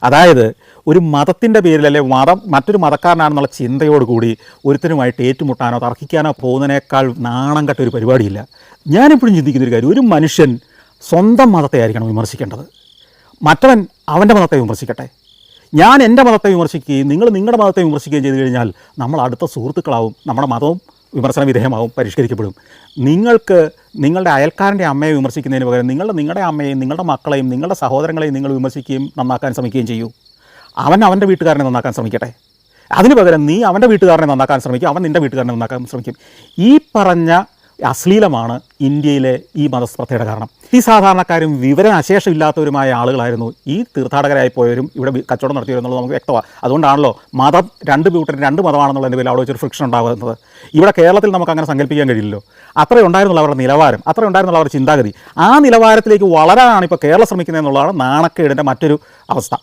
അതായത് ഒരു മതത്തിൻ്റെ പേരിലല്ലേ മറ്റൊരു മതക്കാരനാണെന്നുള്ള ചിന്തയോടുകൂടി ഒരുത്തനുമായിട്ട് ഏറ്റുമുട്ടാനോ തർക്കിക്കാനോ പോകുന്നതിനേക്കാൾ നാണം കെട്ട ഒരു പരിപാടിയില്ല. ഞാനെപ്പോഴും ചിന്തിക്കുന്നൊരു കാര്യം, ഒരു മനുഷ്യൻ സ്വന്തം മതത്തെ ആയിരിക്കണം വിമർശിക്കേണ്ടത്. മറ്റവൻ അവൻ്റെ മതത്തെ വിമർശിക്കട്ടെ. ഞാൻ എൻ്റെ മതത്തെ വിമർശിക്കുകയും നിങ്ങൾ നിങ്ങളുടെ മതത്തെ വിമർശിക്കുകയും ചെയ്തു കഴിഞ്ഞാൽ നമ്മൾ അടുത്ത സുഹൃത്തുക്കളാവും, നമ്മുടെ മതവും വിമർശന വിധേയമാവും, പരിഷ്കരിക്കപ്പെടും. നിങ്ങൾക്ക് നിങ്ങളുടെ അയൽക്കാരൻ്റെ അമ്മയെ വിമർശിക്കുന്നതിന് പകരം നിങ്ങളുടെ അമ്മയെയും നിങ്ങളുടെ മക്കളെയും നിങ്ങളുടെ സഹോദരങ്ങളെയും നിങ്ങൾ വിമർശിക്കുകയും നന്നാക്കാൻ ശ്രമിക്കുകയും ചെയ്യൂ. അവൻ്റെ വീട്ടുകാരനെ നന്നാക്കാൻ ശ്രമിക്കട്ടെ. അതിന് പകരം നീ അവൻ്റെ വീട്ടുകാരനെ നന്നാക്കാൻ ശ്രമിക്കും, അവൻ നിൻ്റെ വീട്ടുകാരനെ നന്നാക്കാൻ ശ്രമിക്കും. ഈ പറഞ്ഞ അശ്ലീലമാണ് ഇന്ത്യയിലെ ഈ മതസ്പർദ്ധയുടെ കാരണം. ഈ സാധാരണക്കാരും വിവരശേഷമില്ലാത്തവരുമായ ആളുകളായിരുന്നു ഈ തീർത്ഥാടകരായി പോയവരും ഇവിടെ കച്ചവടം നടത്തിയവരെന്നുള്ളത് നമുക്ക് വ്യക്തമാണ്. അതുകൊണ്ടാണല്ലോ മതം രണ്ട് മതമാണെന്നുള്ളതിൻ്റെ പേരിൽ അവിടെ വെച്ചൊരു ഫ്രിക്ഷൻ ഉണ്ടാകുന്നത്. ഇവിടെ കേരളത്തിൽ നമുക്ക് അങ്ങനെ സങ്കല്പിക്കാൻ കഴിയില്ലല്ലോ. അത്രയും ഉണ്ടായിരുന്നുള്ള അവരുടെ നിലവാരം, അത്രയും ഉണ്ടായിരുന്നുള്ള അവരുടെ ചിന്താഗതി. ആ നിലവാരത്തിലേക്ക് വളരാനാണ് ഇപ്പോൾ കേരളം ശ്രമിക്കുന്നത് എന്നുള്ളതാണ് നാണക്കേടിൻ്റെ മറ്റൊരു അവസ്ഥ.